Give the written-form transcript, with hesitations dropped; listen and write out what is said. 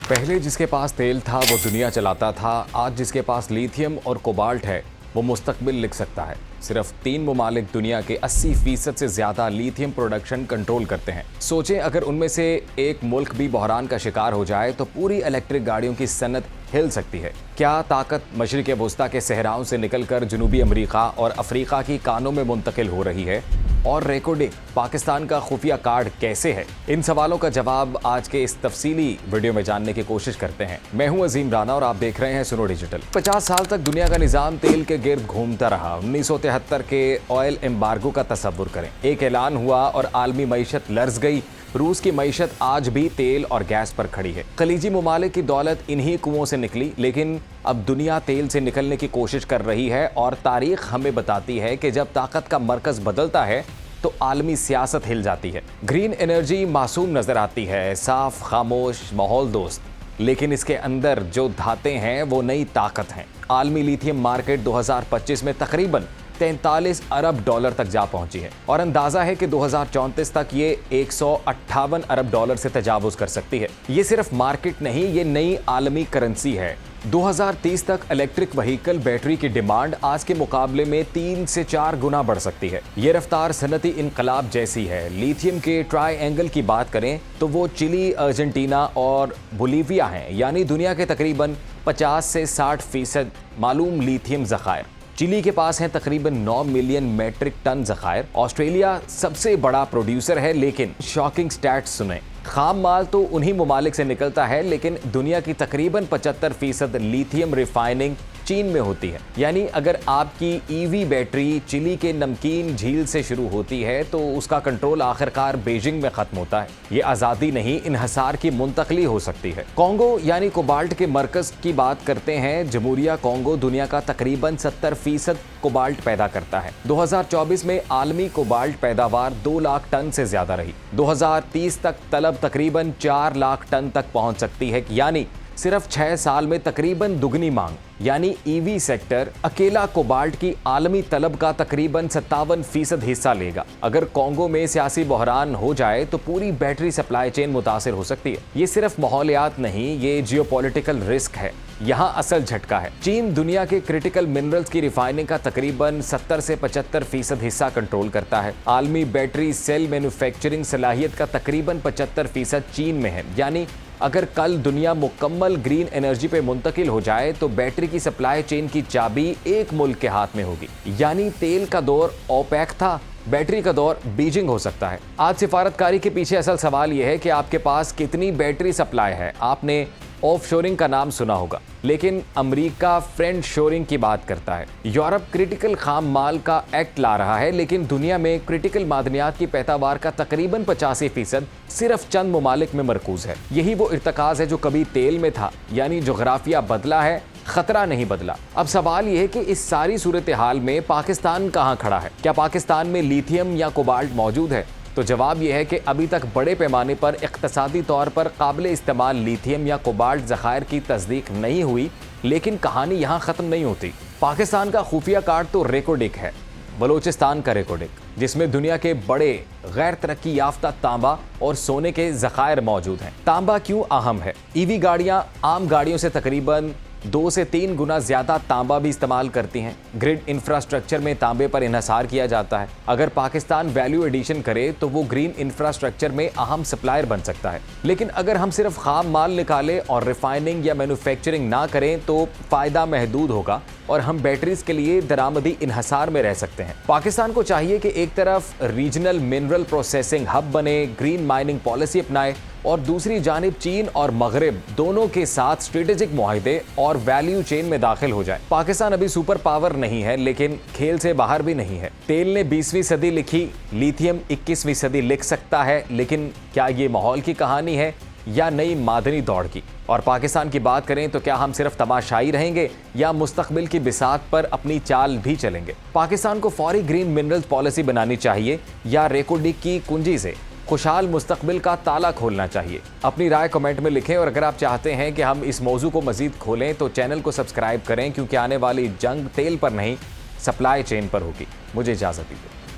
पहले जिसके पास तेल था वो दुनिया चलाता था। आज जिसके पास लिथियम और कोबाल्ट है वो मुस्तकबिल लिख सकता है। सिर्फ 3 ममालिक दुनिया के 80% से ज्यादा लिथियम प्रोडक्शन कंट्रोल करते हैं। सोचें अगर उनमें से एक मुल्क भी बहरान का शिकार हो जाए तो पूरी इलेक्ट्रिक गाड़ियों की सनत हिल सकती है। क्या ताकत मशरिक़ वुस्ता के सहराओं से निकलकर जनूबी अमरीका और अफ्रीका की कानों में मुंतकिल हो रही है? और रेकोडिक पाकिस्तान का खुफिया कार्ड कैसे है? इन सवालों का जवाब आज के इस तफसीली वीडियो में जानने की कोशिश करते हैं। मैं हूं अजीम राना और आप देख रहे हैं सुनो डिजिटल। 50 साल तक दुनिया का निजाम तेल के गिर्द घूमता रहा। 1973 के ऑयल एम्बार्गो का तसव्वुर करें। एक ऐलान हुआ और आलमी मईशत लर्ज गई। रूस की मईशत आज भी तेल और गैस पर खड़ी है। खलीजी ममालिक की दौलत इन्हीं कुओं से निकली, लेकिन अब दुनिया तेल से निकलने की कोशिश कर रही है। और तारीख हमें बताती है कि जब ताकत का मरकज बदलता है तो आलमी सियासत हिल जाती है। ग्रीन एनर्जी मासूम नजर आती है, साफ, खामोश, माहौल दोस्त, लेकिन इसके अंदर जो धातें हैं वो नई ताकत हैं। आलमी लिथियम मार्केट 2025 में तकरीबन 43 अरब डॉलर तक जा पहुंची है और अंदाजा है कि 2034 तक ये 158 अरब डॉलर से तजावुज कर सकती है। ये सिर्फ मार्केट नहीं, ये नई आलमी करेंसी है। 2030 तक इलेक्ट्रिक व्हीकल बैटरी की डिमांड आज के मुकाबले में 3 से 4 गुना बढ़ सकती है। ये रफ्तार सनती इनकलाब जैसी है। लिथियम के ट्रायंगल की बात करें तो वो चिली, अर्जेंटीना और बोलीविया हैं, यानी दुनिया के तकरीबन 50 से 60% मालूम लिथियम ज़खायर। चिली के पास है तकरीबन 9 मिलियन मेट्रिक टन ज़खायर। ऑस्ट्रेलिया सबसे बड़ा प्रोड्यूसर है, लेकिन शॉकिंग स्टैट्स सुने। खाम माल तो उन्हीं ममालिक से निकलता है, लेकिन दुनिया की तकरीबन 75% लिथियम रिफाइनिंग चीन में होती है। यानी अगर आपकी ईवी बैटरी चिली के नमकीन झील से शुरू होती है तो उसका कंट्रोल आखिरकार बीजिंग में खत्म होता है। ये आज़ादी नहीं, इन्हसार की मुंतकली हो सकती है। कॉन्गो यानी कोबाल्ट के मरकज की बात करते हैं। जमहूरिया कॉन्गो दुनिया का तकरीबन 70% कोबाल्ट पैदा करता है। 2024 में आलमी कोबाल्ट पैदावार 2 लाख टन से ज्यादा रही। 2030 तक तलब तकरीबन 4 लाख टन तक पहुंच सकती है, यानी सिर्फ 6 साल में तकरीबन दुगनी मांग। यानी ईवी सेक्टर अकेला कोबाल्ट की आलमी तलब का तकरीबन 57% हिस्सा लेगा। अगर कॉन्गो में सियासी बहरान हो जाए तो पूरी बैटरी सप्लाई चेन मुतासिर हो सकती है। ये सिर्फ माहौलियात नहीं, ये जियोपॉलिटिकल रिस्क है। यहाँ असल झटका है। चीन दुनिया के क्रिटिकल मिनरल्स की रिफाइनिंग का तकरीबन 70 से 75% हिस्सा कंट्रोल करता है। आलमी बैटरी सेल मैन्युफैक्चरिंग सलाहियत का तकरीबन 75% चीन में है। यानी अगर कल दुनिया मुकम्मल ग्रीन एनर्जी पे मुंतकिल हो जाए तो बैटरी की सप्लाई चेन की चाबी एक मुल्क के हाथ में होगी। यानी तेल का दौर ओपेक था, बैटरी का दौर बीजिंग हो सकता है। आज सिफारतकारी के पीछे असल सवाल यह है कि आपके पास कितनी बैटरी सप्लाई है। आपने ऑफशोरिंग का नाम सुना होगा, लेकिन अमेरिका फ्रेंड शोरिंग की बात करता है। यूरोप क्रिटिकल खाम माल का एक्ट ला रहा है, लेकिन दुनिया में क्रिटिकल मादनियात की पैदावार का तकरीबन 85% सिर्फ चंद ममालिक में मरकूज है। यही वो इर्तकाज है जो कभी तेल में था। यानी जोग्राफिया बदला है, खतरा नहीं बदला। अब सवाल यह है कि इस सारी सूरत हाल में पाकिस्तान कहाँ खड़ा है? क्या पाकिस्तान में लिथियम या कोबाल्ट मौजूद है? तो जवाब यह है कि अभी तक बड़े पैमाने पर इक्तसादी तौर पर काबिल इस्तेमाल लिथियम या कोबाल्ट ज़खायर की तस्दीक नहीं हुई, लेकिन कहानी यहाँ ख़त्म नहीं होती। पाकिस्तान का खुफिया कार्ड तो रेकोडिक है, बलोचिस्तान का रेकोडिक, जिसमें दुनिया के बड़े गैर तरक्की याफ्ता तांबा और सोने के ज़खायर मौजूद हैं। तांबा क्यों अहम है? ईवी गाड़ियाँ आम गाड़ियों से तकरीबन 2 से 3 गुना ज्यादा तांबा भी इस्तेमाल करती हैं। ग्रिड इंफ्रास्ट्रक्चर में तांबे पर इन्हसार किया जाता है। अगर पाकिस्तान वैल्यू एडिशन करे तो वो ग्रीन इंफ्रास्ट्रक्चर में अहम सप्लायर बन सकता है। लेकिन अगर हम सिर्फ खाम माल निकालें और रिफाइनिंग या मैन्युफैक्चरिंग ना करें तो फायदा महदूद होगा और हम बैटरीज के लिए दरामदी इन्हसार में रह सकते हैं। पाकिस्तान को चाहिए कि एक तरफ रीजनल मिनरल प्रोसेसिंग हब बने, ग्रीन माइनिंग पॉलिसी अपनाए, और दूसरी जानिब चीन और मगरिब दोनों के साथ स्ट्रेटेजिक मुआहिदे और वैल्यू चेन में दाखिल हो जाए। पाकिस्तान अभी सुपर पावर नहीं है, लेकिन खेल से बाहर भी नहीं है। तेल ने 20वीं सदी लिखी, लिथियम 21वीं सदी लिख सकता है, लेकिन क्या ये माहौल की कहानी है या नई मादनी दौड़ की? और पाकिस्तान की बात करें तो क्या हम सिर्फ तमाशाई रहेंगे या मुस्तकबिल की बिसात पर अपनी चाल भी चलेंगे? पाकिस्तान को फौरी ग्रीन मिनरल्स पॉलिसी बनानी चाहिए या रेकोडिक की कुंजी से खुशहाल मुस्तकबिल का ताला खोलना चाहिए? अपनी राय कमेंट में लिखें और अगर आप चाहते हैं कि हम इस मौजू को मजीद खोलें तो चैनल को सब्सक्राइब करें, क्योंकि आने वाली जंग तेल पर नहीं, सप्लाई चेन पर होगी। मुझे इजाज़त दीजिए।